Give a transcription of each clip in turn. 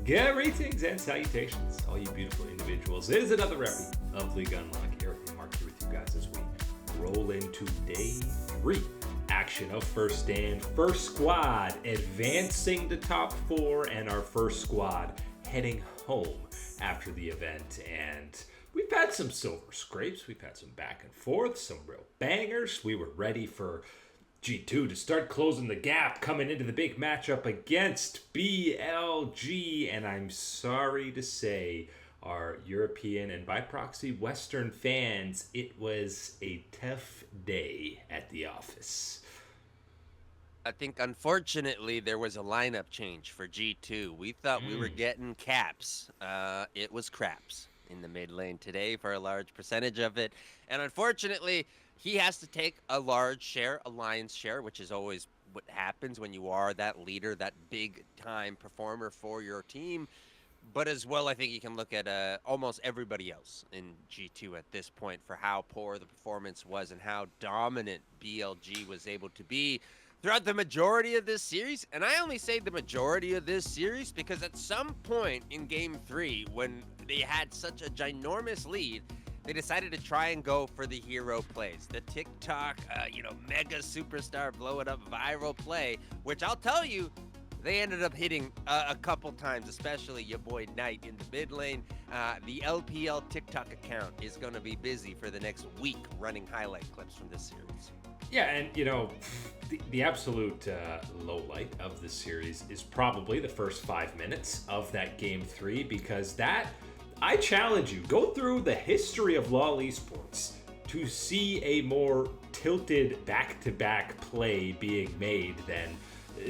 Greetings and salutations, all you beautiful individuals. It is another epi of League Unlock. Eric and Mark here with you guys as we roll into day 3. Action of first stand, first squad advancing to top 4, and our first squad heading home after the event. And we've had some silver scrapes, we've had some back and forth, some real bangers. We were ready for G2 to start closing the gap coming into the big matchup against BLG, and I'm sorry to say, our European and by proxy Western fans, it was a tough day at the office. I think, unfortunately, there was a lineup change for G2. We thought we were getting caps. It was craps in the mid lane today for a large percentage of it. And unfortunately, he has to take a large share, a lion's share, which is always what happens when you are that leader, that big-time performer for your team. But as well, I think you can look at almost everybody else in G2 at this point for how poor the performance was and how dominant BLG was able to be throughout the majority of this series. And I only say the majority of this series because at some point in Game 3, when they had such a ginormous lead, they decided to try and go for the hero plays. The TikTok, mega superstar blow it up viral play, which I'll tell you, they ended up hitting a couple times, especially your boy Knight in the mid lane. The LPL TikTok account is going to be busy for the next week running highlight clips from this series. Yeah, and the absolute low light of this series is probably the first 5 minutes of that Game 3, because that, I challenge you, go through the history of LoL esports to see a more tilted back-to-back play being made than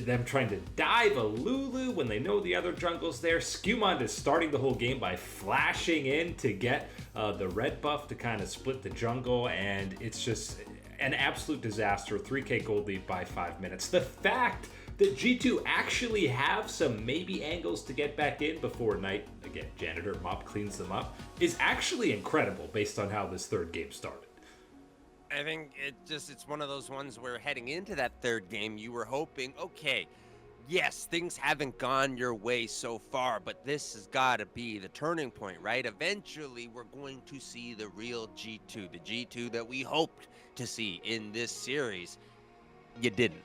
them trying to dive a Lulu when they know the other jungle's there. Skewmond is starting the whole game by flashing in to get the red buff to kind of split the jungle, and it's just an absolute disaster. 3k gold lead by 5 minutes. The fact that G2 actually have some maybe angles to get back in before Knight, again, janitor mop cleans them up, is actually incredible based on how this third game started. I think it's one of those ones where heading into that third game, you were hoping, okay, yes, things haven't gone your way so far, but this has got to be the turning point, right? Eventually, we're going to see the real G2, the G2 that we hoped to see in this series. You didn't.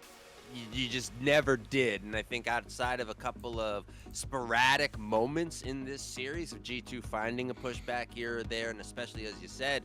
You just never did. And I think outside of a couple of sporadic moments in this series of G2 finding a pushback here or there, and especially, as you said,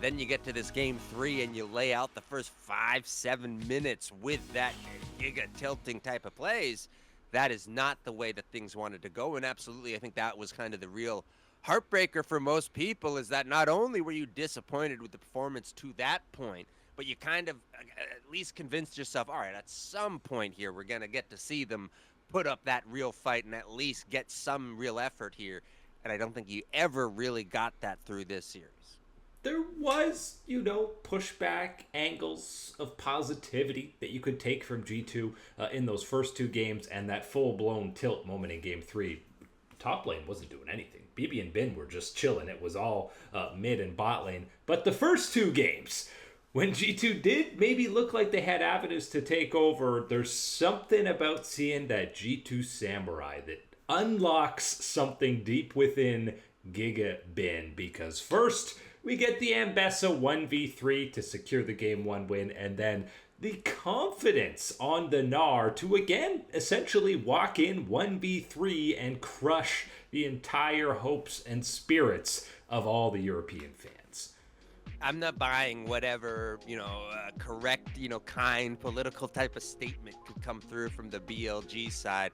then you get to this Game 3 and you lay out the first 5-7 minutes with that giga tilting type of plays. That is not the way that things wanted to go. And absolutely, I think that was kind of the real heartbreaker for most people, is that not only were you disappointed with the performance to that point, but you kind of at least convinced yourself, all right, at some point here, we're going to get to see them put up that real fight and at least get some real effort here. And I don't think you ever really got that through this series. There was, pushback angles of positivity that you could take from G2 in those first 2 games, and that full-blown tilt moment in Game 3. Top lane wasn't doing anything. BB and Bin were just chilling. It was all mid and bot lane. But the first 2 games, when G2 did maybe look like they had avenues to take over, there's something about seeing that G2 Samurai that unlocks something deep within Giga Bin, because first we get the Ambessa 1v3 to secure the Game 1 win, and then the confidence on the Gnar to again essentially walk in 1v3 and crush the entire hopes and spirits of all the European fans. I'm not buying whatever, correct, kind political type of statement could come through from the BLG side.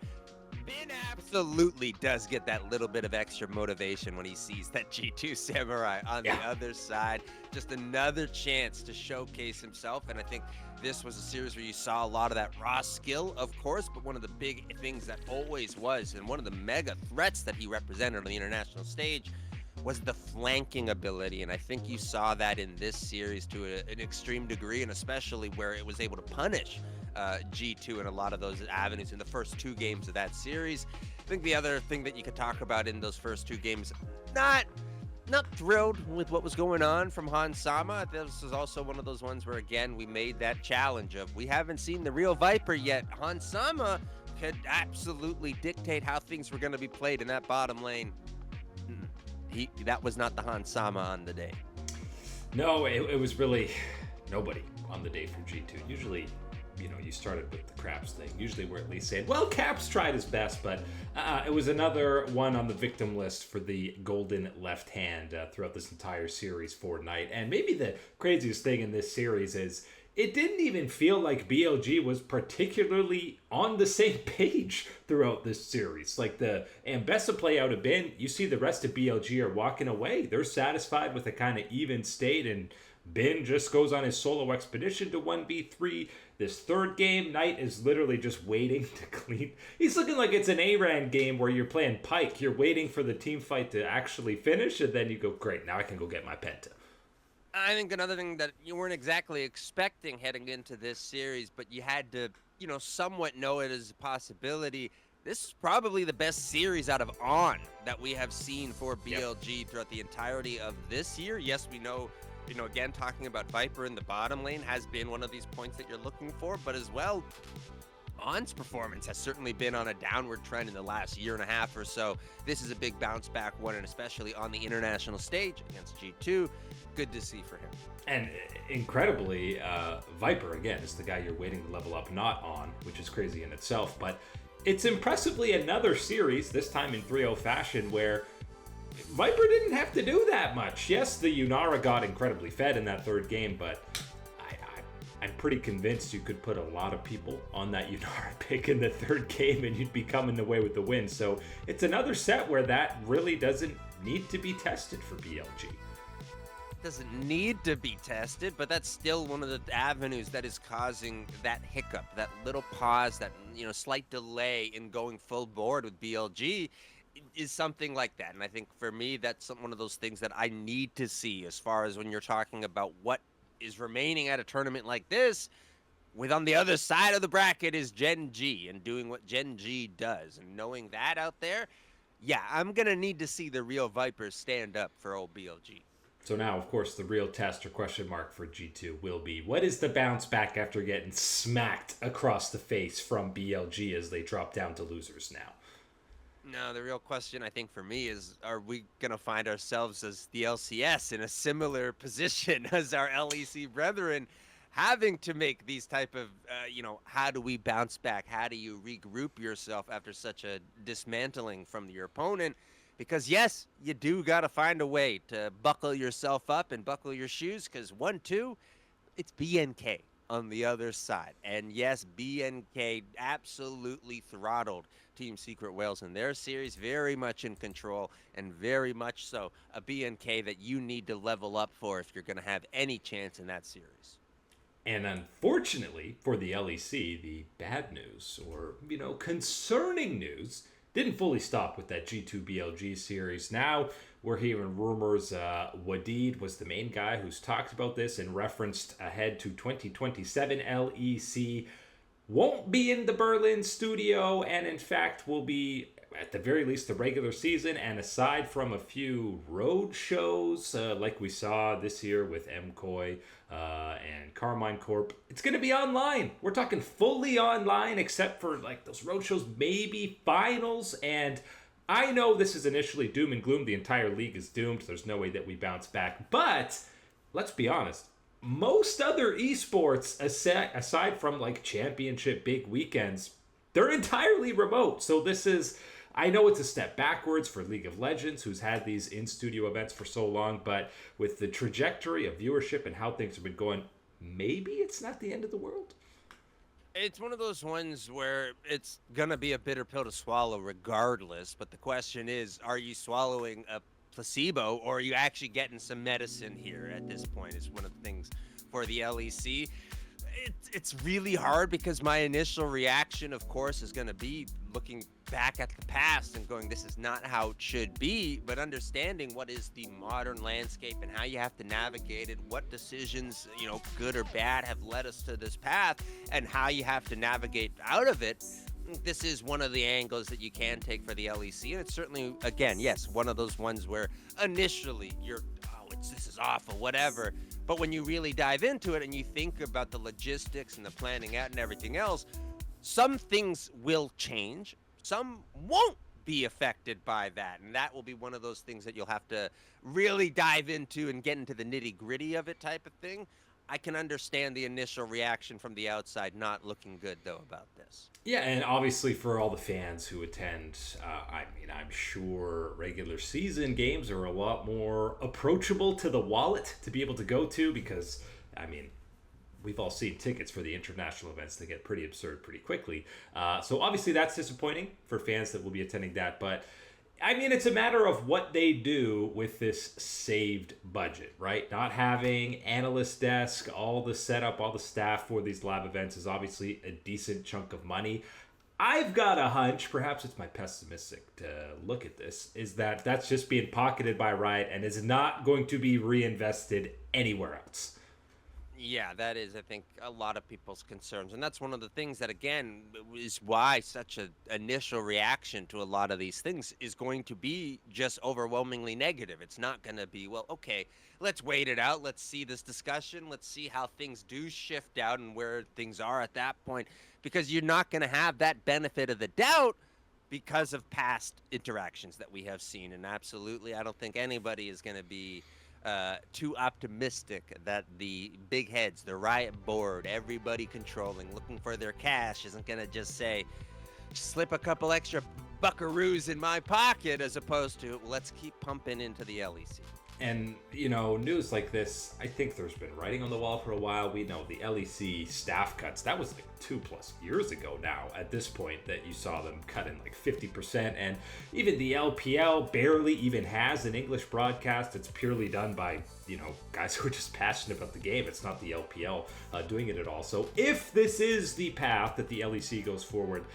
Ben absolutely does get that little bit of extra motivation when he sees that G2 Samurai on the other side. Just another chance to showcase himself. And I think this was a series where you saw a lot of that raw skill, of course, but one of the big things that always was, and one of the mega threats that he represented on the international stage, was the flanking ability. And I think you saw that in this series to an extreme degree, and especially where it was able to punish G2 in a lot of those avenues in the first 2 games of that series. I think the other thing that you could talk about in those first 2 games, not thrilled with what was going on from Han Sama. This is also one of those ones where, again, we made that challenge of we haven't seen the real Viper yet. Han Sama could absolutely dictate how things were going to be played in that bottom lane. That was not the Hansama on the day. No, it was really nobody on the day for G2. Usually, you started with the Craps thing. Usually we're at least saying, well, Caps tried his best, but it was another one on the victim list for the golden left hand throughout this entire series for Knight. And maybe the craziest thing in this series is it didn't even feel like BLG was particularly on the same page throughout this series. Like the Ambessa play out of Bin, you see the rest of BLG are walking away. They're satisfied with a kind of even state, and Bin just goes on his solo expedition to 1v3. This third game, Knight is literally just waiting to clean. He's looking like it's an ARAN game where you're playing Pike. You're waiting for the team fight to actually finish, and then you go, great, now I can go get my Penta. I think another thing that you weren't exactly expecting heading into this series, but you had to, somewhat know it as a possibility. This is probably the best series out of On that we have seen for BLG throughout the entirety of this year. Yes, we know, again, talking about Viper in the bottom lane has been one of these points that you're looking for, but as well, On's performance has certainly been on a downward trend in the last year and a half or so. This is a big bounce back one, and especially on the international stage against G2. Good to see for him. And incredibly, Viper, again, is the guy you're waiting to level up, not On, which is crazy in itself. But it's impressively another series, this time in 3-0 fashion, where Viper didn't have to do that much. Yes, the Yunara got incredibly fed in that third game, but I'm pretty convinced you could put a lot of people on that Yunara pick in the third game and you'd be coming away with the win. So it's another set where that really doesn't need to be tested for BLG. Doesn't need to be tested, but that's still one of the avenues that is causing that hiccup, that little pause, that slight delay in going full board with BLG is something like that. And I think for me, that's one of those things that I need to see as far as when you're talking about what is remaining at a tournament like this, with on the other side of the bracket is Gen G and doing what Gen G does, and knowing that out there, yeah, I'm gonna need to see the real Vipers stand up for old BLG. So now, of course, the real test or question mark for G2 will be, what is the bounce back after getting smacked across the face from BLG as they drop down to losers now? No, the real question, I think, for me is, are we going to find ourselves as the LCS in a similar position as our LEC brethren, having to make these type of, how do we bounce back? How do you regroup yourself after such a dismantling from your opponent? Because, yes, you do got to find a way to buckle yourself up and buckle your shoes, because 1-2, it's BNK on the other side. And, yes, BNK absolutely throttled Team Secret Whales in their series, very much in control, and very much so a BNK that you need to level up for if you're going to have any chance in that series. And unfortunately for the LEC, the bad news, or, concerning news, didn't fully stop with that G2 BLG series. Now we're hearing rumors Wadid was the main guy who's talked about this and referenced ahead to 2027 LEC. Won't be in the Berlin studio, and in fact will be, at the very least, the regular season. And aside from a few road shows like we saw this year with MCOY and Carmine Corp, it's going to be online. We're talking fully online, except for like those road shows, maybe finals. And I know this is initially doom and gloom. The entire league is doomed. There's no way that we bounce back. But let's be honest. Most other esports, aside from like championship big weekends, they're entirely remote. So this is, I know it's a step backwards for League of Legends, who's had these in-studio events for so long, but with the trajectory of viewership and how things have been going, maybe it's not the end of the world. It's one of those ones where it's going to be a bitter pill to swallow regardless, but the question is, are you swallowing a placebo, or are you actually getting some medicine here at this point? Is one of the things for the LEC. It's really hard, because my initial reaction, of course, is going to be looking back at the past and going, this is not how it should be, but understanding what is the modern landscape and how you have to navigate it, what decisions, good or bad, have led us to this path, and how you have to navigate out of it. This is one of the angles that you can take for the LEC, and it's certainly, again, yes, one of those ones where initially you're, this is awful, whatever, but when you really dive into it and you think about the logistics and the planning out and everything else, some things will change, some won't be affected by that. And that will be one of those things that you'll have to really dive into and get into the nitty gritty of it type of thing. I can understand the initial reaction from the outside not looking good, though, about this. Yeah, and obviously for all the fans who attend, I mean, I'm sure regular season games are a lot more approachable to the wallet to be able to go to because, I mean, we've all seen tickets for the international events that get pretty absurd pretty quickly. So obviously that's disappointing for fans that will be attending that. But I mean, it's a matter of what they do with this saved budget, right? Not having analyst desk, all the setup, all the staff for these live events is obviously a decent chunk of money. I've got a hunch, perhaps it's my pessimistic to look at this, is that that's just being pocketed by Riot and is not going to be reinvested anywhere else. Yeah, that is, I think, a lot of people's concerns. And that's one of the things that, again, is why such an initial reaction to a lot of these things is going to be just overwhelmingly negative. It's not going to be, well, okay, let's wait it out. Let's see this discussion. Let's see how things do shift out and where things are at that point. Because you're not going to have that benefit of the doubt because of past interactions that we have seen. And absolutely, I don't think anybody is going to be too optimistic that the big heads, the Riot board, everybody controlling, looking for their cash, isn't going to just say, slip a couple extra buckaroos in my pocket, as opposed to, let's keep pumping into the LEC. And, you know, news like this, I think there's been writing on the wall for a while. We know the LEC staff cuts, that was like 2+ years ago now at this point that you saw them cutting like 50%. And even the LPL barely even has an English broadcast. It's purely done by, you know, guys who are just passionate about the game. It's not the LPL doing it at all. So if this is the path that the LEC goes forward,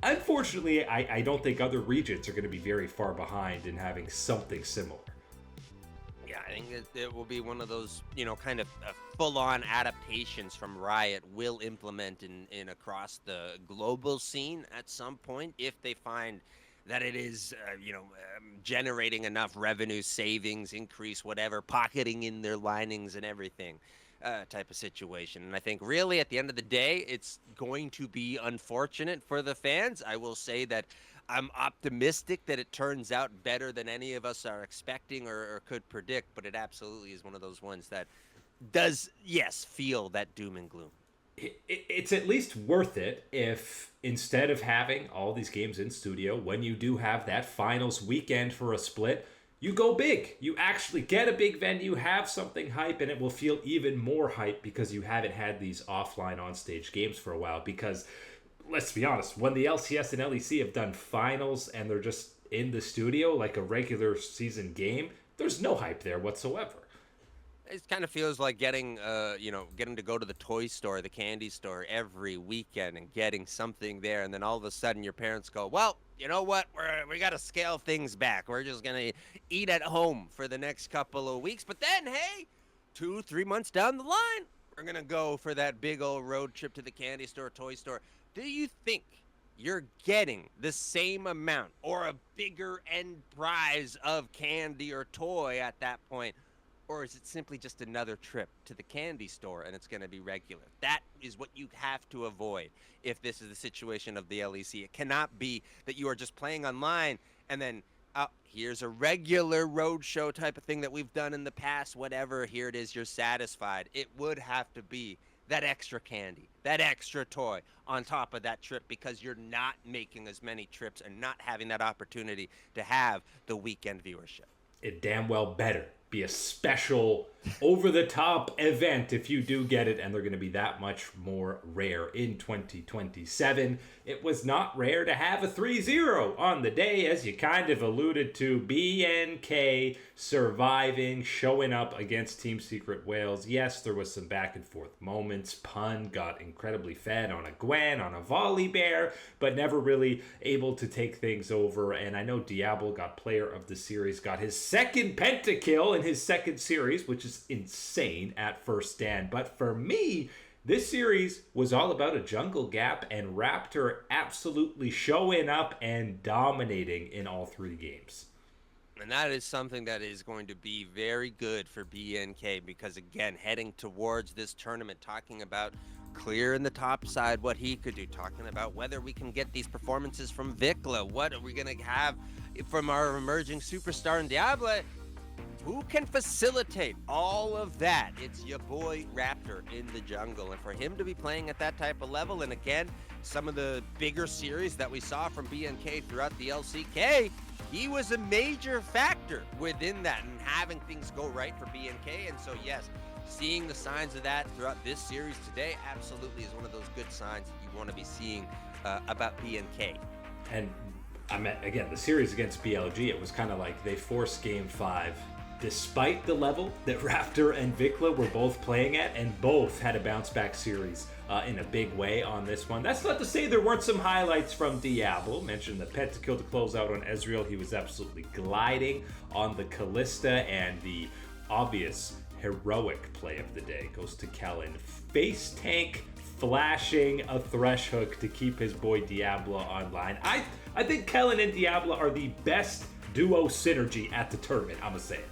unfortunately, I don't think other regions are going to be very far behind in having something similar. I think it will be one of those, you know, kind of full-on adaptations from Riot will implement in across the global scene at some point if they find that it is, generating enough revenue, savings, increase, whatever, pocketing in their linings and everything type of situation. And I think really at the end of the day, it's going to be unfortunate for the fans. I will say that I'm optimistic that it turns out better than any of us are expecting or could predict, but it absolutely is one of those ones that does, yes, feel that doom and gloom. It's at least worth it if instead of having all these games in studio, when you do have that finals weekend for a split, you go big. You actually get a big venue, have something hype, and it will feel even more hype because you haven't had these offline on-stage games for a while. Because let's be honest, when the LCS and LEC have done finals and they're just in the studio like a regular season game, there's no hype there whatsoever. It kind of feels like getting to go to the toy store, the candy store every weekend and getting something there. And then all of a sudden your parents go, well, you know what? We got to scale things back. We're just going to eat at home for the next couple of weeks. But then, hey, 2-3 months down the line, we're going to go for that big old road trip to the candy store, toy store. Do you think you're getting the same amount or a bigger end prize of candy or toy at that point? Or is it simply just another trip to the candy store and it's going to be regular? That is what you have to avoid if this is the situation of the LEC. It cannot be that you are just playing online and then, here's a regular roadshow type of thing that we've done in the past, whatever, here it is, you're satisfied. It would have to be that extra candy, that extra toy on top of that trip because you're not making as many trips and not having that opportunity to have the weekend viewership. It damn well better be a special over-the-top event if you do get it, and they're going to be that much more rare in 2027. It was not rare to have a 3-0 on the day, as you kind of alluded to. BNK surviving, showing up against Team Secret Wales. Yes, there was some back-and-forth moments. Pun got incredibly fed on a Gwen, on a volley bear, but never really able to take things over. And I know Diable got player of the series, got his second Penta kill in his second series, which is insane at first stand. But for me, this series was all about a jungle gap and Raptor absolutely showing up and dominating in all 3 games. And that is something that is going to be very good for BNK because, again, heading towards this tournament, talking about clear in the top side what he could do. Talking about whether we can get these performances from Vikla. What are we going to have from our emerging superstar in Diable? Who can facilitate all of that? It's your boy Raptor in the jungle. And for him to be playing at that type of level, and again, some of the bigger series that we saw from BNK throughout the LCK, he was a major factor within that and having things go right for BNK. And so, yes, seeing the signs of that throughout this series today absolutely is one of those good signs that you want to be seeing about BNK. And I mean, again, the series against BLG, it was kind of like they forced Game 5 despite the level that Raptor and Vikla were both playing at, and both had a bounce-back series in a big way on this one. That's not to say there weren't some highlights from Diable. Mentioned the Penta kill to close out on Ezreal. He was absolutely gliding on the Callista, and the obvious heroic play of the day goes to Kellen. Face tank flashing a thresh hook to keep his boy Diablo online. I think Kellen and Diablo are the best duo synergy at the tournament, I'm gonna say it.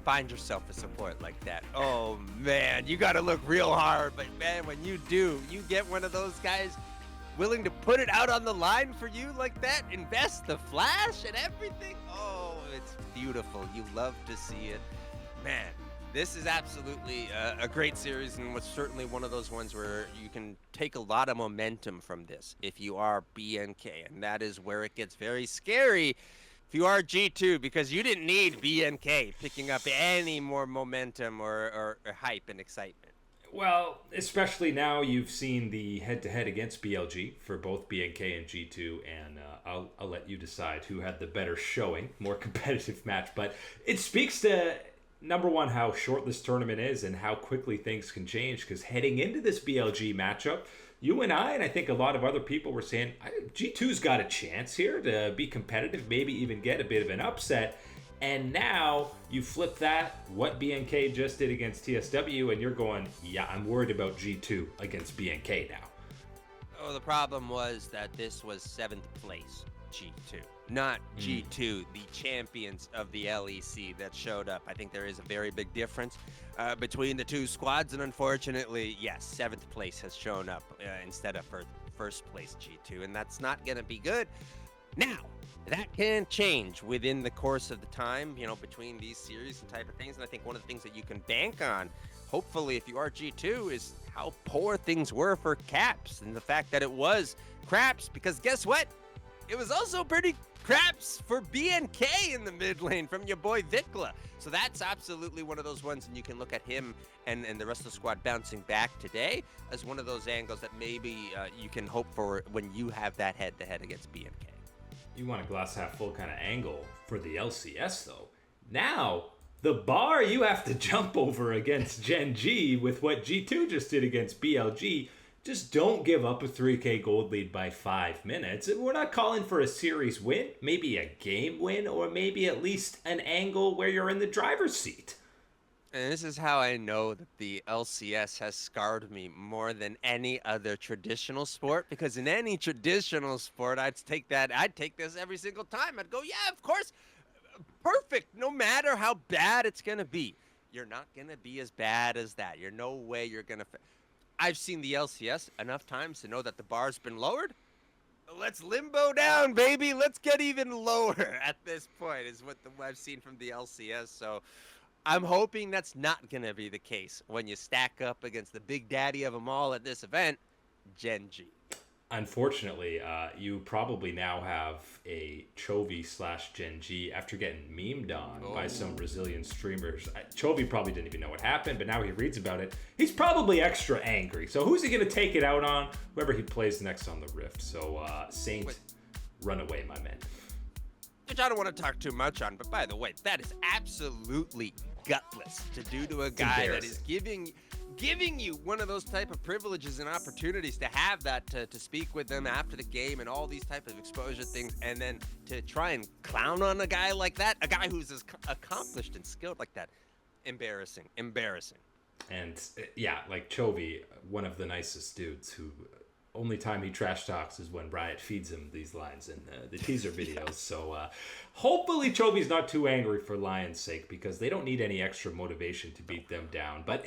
Find yourself a support like that. Oh man, you gotta look real hard, but man, when you do, you get one of those guys willing to put it out on the line for you like that, invest the flash and everything. Oh, it's beautiful. You love to see it. Man, this is absolutely a great series, and was certainly one of those ones where you can take a lot of momentum from this if you are BNK, and that is where it gets very scary if you are G2, because you didn't need BNK picking up any more momentum or hype and excitement. Well, especially now you've seen the head-to-head against BLG for both BNK and G2, and I'll let you decide who had the better showing, more competitive match. But it speaks to, number one, how short this tournament is and how quickly things can change, because heading into this BLG matchup, you and I think a lot of other people were saying, G2's got a chance here to be competitive, maybe even get a bit of an upset. And now you flip that, what BNK just did against TSW, and you're going, yeah, I'm worried about G2 against BNK now. Oh, the problem was that this was 7th place G2, not G2, the champions of the LEC that showed up. I think there is a very big difference between the two squads, and unfortunately, yes, 7th place has shown up instead of first place G2, and that's not going to be good. Now, that can change within the course of the time, between these series and type of things, and I think one of the things that you can bank on, hopefully, if you are G2, is how poor things were for Caps, and the fact that it was craps, because guess what? It was also pretty craps for BNK in the mid lane from your boy Vikla. So that's absolutely one of those ones, and you can look at him and the rest of the squad bouncing back today as one of those angles that maybe you can hope for when you have that head-to-head against BNK. You want a glass half full kind of angle for the LCS, though. Now, the bar you have to jump over against Gen G with what G2 just did against BLG. Just don't give up a 3K gold lead by 5 minutes. We're not calling for a series win, maybe a game win, or maybe at least an angle where you're in the driver's seat. And this is how I know that the LCS has scarred me more than any other traditional sport, because in any traditional sport, I'd take this every single time. I'd go, yeah, of course, perfect, no matter how bad it's going to be. You're not going to be as bad as that. You're no way you're going to... I've seen the LCS enough times to know that the bar's been lowered. Let's limbo down, baby. Let's get even lower at this point is what I've seen from the LCS. So I'm hoping that's not going to be the case when you stack up against the big daddy of them all at this event, Gen G. Unfortunately, you probably now have a Chovy/Gen G after getting memed on by some Brazilian streamers. Chovy probably didn't even know what happened, but now he reads about it. He's probably extra angry. So who's he going to take it out on? Whoever he plays next on the Rift. So Saint, run away, my man. Which I don't want to talk too much on, but by the way, that is absolutely gutless to do to a guy that is giving you one of those type of privileges and opportunities to have that to speak with them after the game and all these type of exposure things, and then to try and clown on a guy like that, a guy who's as accomplished and skilled like that. Embarrassing. And yeah, like Chovy, one of the nicest dudes who only time he trash talks is when Riot feeds him these lines in the teaser videos. So hopefully Chobi's not too angry for Lion's sake, because they don't need any extra motivation to beat them down. But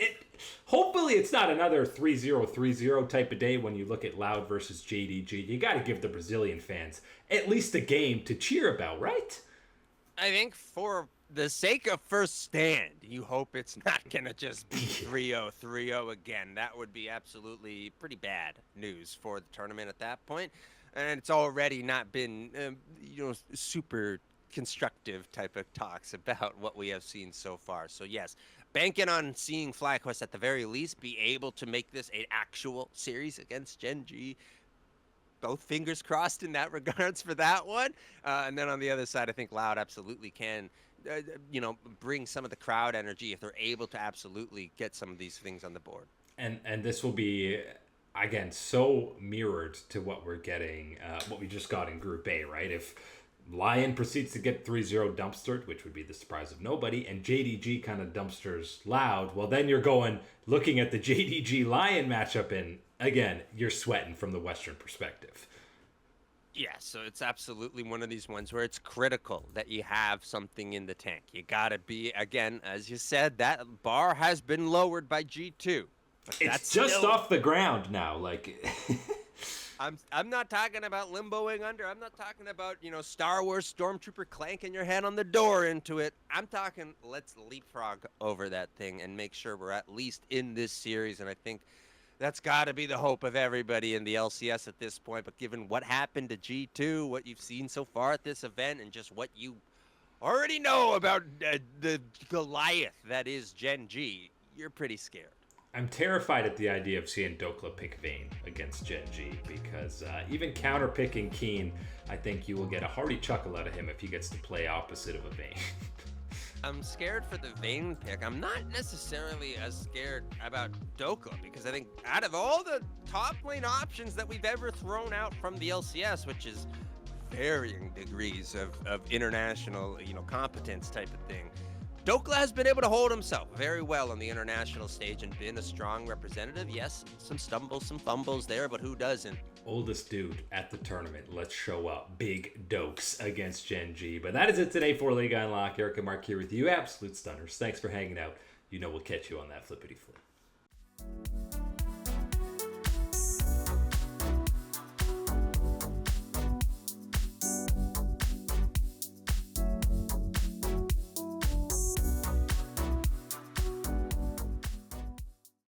hopefully it's not another 3-0, 3-0 type of day when you look at Loud versus JDG. You got to give the Brazilian fans at least a game to cheer about, right? I think for the sake of first stand, you hope it's not going to just be 3-0, 3-0 again. That would be absolutely pretty bad news for the tournament at that point. And it's already not been, super constructive type of talks about what we have seen so far. So yes, banking on seeing FlyQuest at the very least be able to make this an actual series against Gen G. Both fingers crossed in that regards for that one. And then on the other side, I think Loud absolutely can, bring some of the crowd energy if they're able to absolutely get some of these things on the board. And this will be, again, so mirrored to what we're getting, what we just got in Group A, right? If Lion proceeds to get 3-0 dumpstered, which would be the surprise of nobody, and JDG kind of dumpsters Loud, well, then you're looking at the JDG Lion matchup, and again, you're sweating from the Western perspective. Yeah, so it's absolutely one of these ones where it's critical that you have something in the tank. You got to be, again, as you said, that bar has been lowered by G2. It's just still off the ground now. Like, I'm not talking about limboing under. I'm not talking about, Star Wars Stormtrooper clanking your head on the door into it. I'm talking let's leapfrog over that thing and make sure we're at least in this series. And I think that's got to be the hope of everybody in the LCS at this point. But given what happened to G2, what you've seen so far at this event, and just what you already know about the Goliath that is Gen G, you're pretty scared. I'm terrified at the idea of seeing Dokla pick Vayne against Gen G, because even counter-picking Keen, I think you will get a hearty chuckle out of him if he gets to play opposite of a Vayne. I'm scared for the Vayne pick. I'm not necessarily as scared about Dokla, because I think out of all the top lane options that we've ever thrown out from the LCS, which is varying degrees of international, competence type of thing, Dokla has been able to hold himself very well on the international stage and been a strong representative. Yes, some stumbles, some fumbles there, but who doesn't? Oldest dude at the tournament. Let's show up. Big Dokes against Gen G. But that is it today for League Unlock. Eric and Mark here with you, absolute stunners. Thanks for hanging out. We'll catch you on that flippity flip.